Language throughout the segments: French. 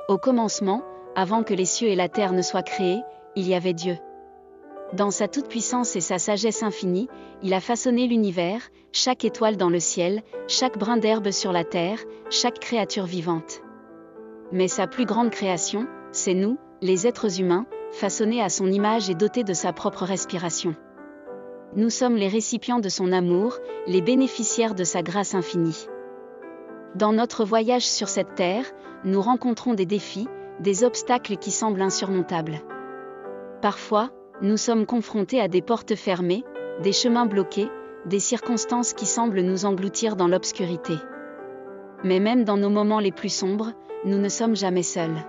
Au commencement, avant que les cieux et la terre ne soient créés, il y avait Dieu. Dans sa toute-puissance et sa sagesse infinie, il a façonné l'univers, chaque étoile dans le ciel, chaque brin d'herbe sur la terre, chaque créature vivante. Mais sa plus grande création, c'est nous, les êtres humains, façonnés à son image et dotés de sa propre respiration. Nous sommes les récipients de son amour, les bénéficiaires de sa grâce infinie. Dans notre voyage sur cette terre, nous rencontrons des défis, des obstacles qui semblent insurmontables. Parfois, nous sommes confrontés à des portes fermées, des chemins bloqués, des circonstances qui semblent nous engloutir dans l'obscurité. Mais même dans nos moments les plus sombres, nous ne sommes jamais seuls.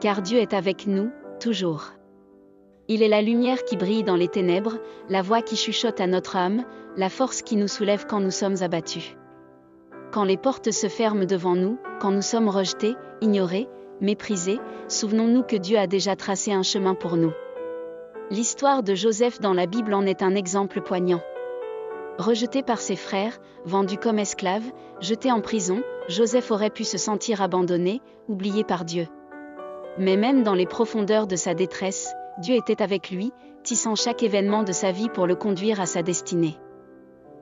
Car Dieu est avec nous, toujours. Il est la lumière qui brille dans les ténèbres, la voix qui chuchote à notre âme, la force qui nous soulève quand nous sommes abattus. Quand les portes se ferment devant nous, quand nous sommes rejetés, ignorés, méprisés, souvenons-nous que Dieu a déjà tracé un chemin pour nous. L'histoire de Joseph dans la Bible en est un exemple poignant. Rejeté par ses frères, vendu comme esclave, jeté en prison, Joseph aurait pu se sentir abandonné, oublié par Dieu. Mais même dans les profondeurs de sa détresse, Dieu était avec lui, tissant chaque événement de sa vie pour le conduire à sa destinée.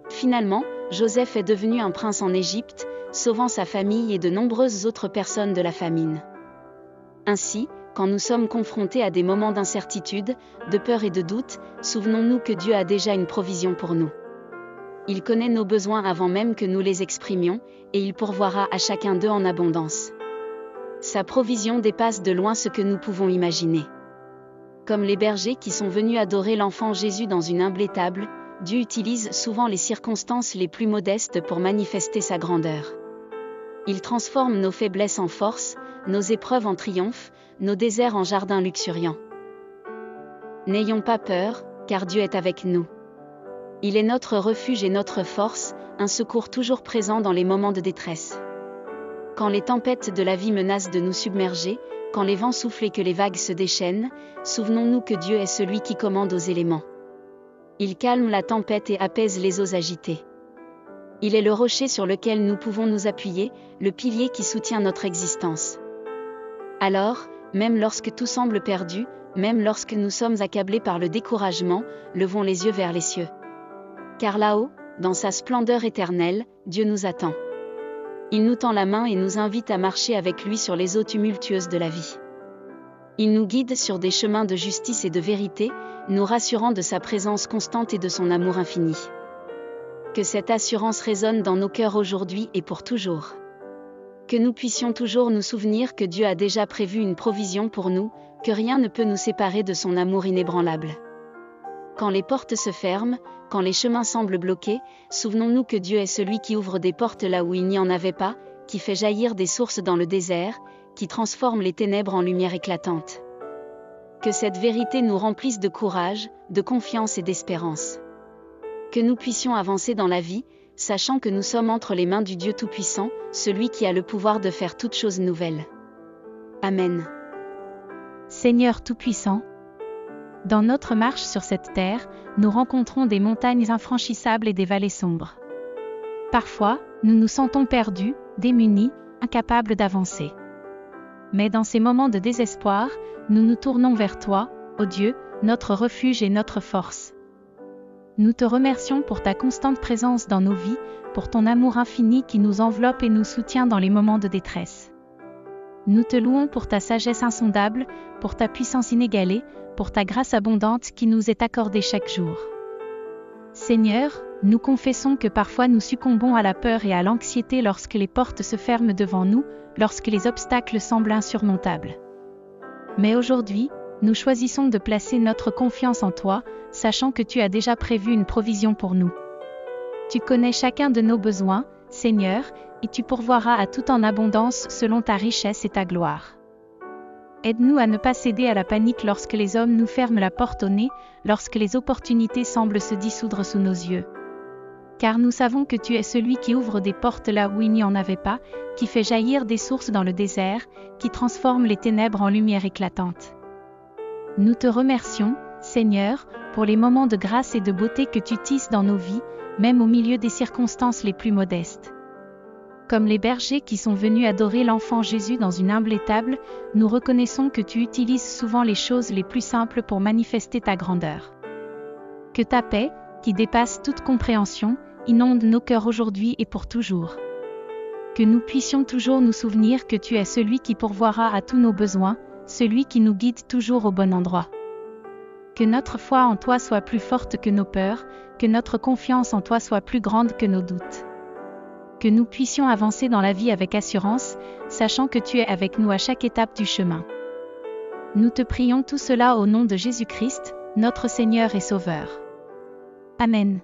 Finalement, Joseph est devenu un prince en Égypte, sauvant sa famille et de nombreuses autres personnes de la famine. Ainsi, quand nous sommes confrontés à des moments d'incertitude, de peur et de doute, souvenons-nous que Dieu a déjà une provision pour nous. Il connaît nos besoins avant même que nous les exprimions, et il pourvoira à chacun d'eux en abondance. Sa provision dépasse de loin ce que nous pouvons imaginer. Comme les bergers qui sont venus adorer l'enfant Jésus dans une humble étable, Dieu utilise souvent les circonstances les plus modestes pour manifester sa grandeur. Il transforme nos faiblesses en force, nos épreuves en triomphe, nos déserts en jardins luxuriants. N'ayons pas peur, car Dieu est avec nous. Il est notre refuge et notre force, un secours toujours présent dans les moments de détresse. Quand les tempêtes de la vie menacent de nous submerger, quand les vents soufflent et que les vagues se déchaînent, souvenons-nous que Dieu est celui qui commande aux éléments. Il calme la tempête et apaise les eaux agitées. Il est le rocher sur lequel nous pouvons nous appuyer, le pilier qui soutient notre existence. Alors, même lorsque tout semble perdu, même lorsque nous sommes accablés par le découragement, levons les yeux vers les cieux. Car là-haut, dans sa splendeur éternelle, Dieu nous attend. Il nous tend la main et nous invite à marcher avec lui sur les eaux tumultueuses de la vie. Il nous guide sur des chemins de justice et de vérité, nous rassurant de sa présence constante et de son amour infini. Que cette assurance résonne dans nos cœurs aujourd'hui et pour toujours. Que nous puissions toujours nous souvenir que Dieu a déjà prévu une provision pour nous, que rien ne peut nous séparer de son amour inébranlable. Quand les portes se ferment, quand les chemins semblent bloqués, souvenons-nous que Dieu est celui qui ouvre des portes là où il n'y en avait pas, qui fait jaillir des sources dans le désert, qui transforme les ténèbres en lumière éclatante. Que cette vérité nous remplisse de courage, de confiance et d'espérance. Que nous puissions avancer dans la vie, sachant que nous sommes entre les mains du Dieu Tout-Puissant, celui qui a le pouvoir de faire toutes choses nouvelles. Amen. Seigneur Tout-Puissant, dans notre marche sur cette terre, nous rencontrons des montagnes infranchissables et des vallées sombres. Parfois, nous nous sentons perdus, démunis, incapables d'avancer. Mais dans ces moments de désespoir, nous nous tournons vers toi, ô Dieu, notre refuge et notre force. Nous te remercions pour ta constante présence dans nos vies, pour ton amour infini qui nous enveloppe et nous soutient dans les moments de détresse. Nous te louons pour ta sagesse insondable, pour ta puissance inégalée, pour ta grâce abondante qui nous est accordée chaque jour. Seigneur, nous confessons que parfois nous succombons à la peur et à l'anxiété lorsque les portes se ferment devant nous, lorsque les obstacles semblent insurmontables. Mais aujourd'hui, nous choisissons de placer notre confiance en toi, sachant que tu as déjà prévu une provision pour nous. Tu connais chacun de nos besoins, Seigneur, et tu pourvoiras à tout en abondance selon ta richesse et ta gloire. Aide-nous à ne pas céder à la panique lorsque les hommes nous ferment la porte au nez, lorsque les opportunités semblent se dissoudre sous nos yeux. Car nous savons que tu es celui qui ouvre des portes là où il n'y en avait pas, qui fait jaillir des sources dans le désert, qui transforme les ténèbres en lumière éclatante. Nous te remercions, Seigneur, pour les moments de grâce et de beauté que tu tisses dans nos vies, même au milieu des circonstances les plus modestes. Comme les bergers qui sont venus adorer l'enfant Jésus dans une humble étable, nous reconnaissons que tu utilises souvent les choses les plus simples pour manifester ta grandeur. Que ta paix, qui dépasse toute compréhension, inonde nos cœurs aujourd'hui et pour toujours. Que nous puissions toujours nous souvenir que tu es celui qui pourvoira à tous nos besoins, celui qui nous guide toujours au bon endroit. Que notre foi en toi soit plus forte que nos peurs, que notre confiance en toi soit plus grande que nos doutes. Que nous puissions avancer dans la vie avec assurance, sachant que tu es avec nous à chaque étape du chemin. Nous te prions tout cela au nom de Jésus-Christ, notre Seigneur et Sauveur. Amen.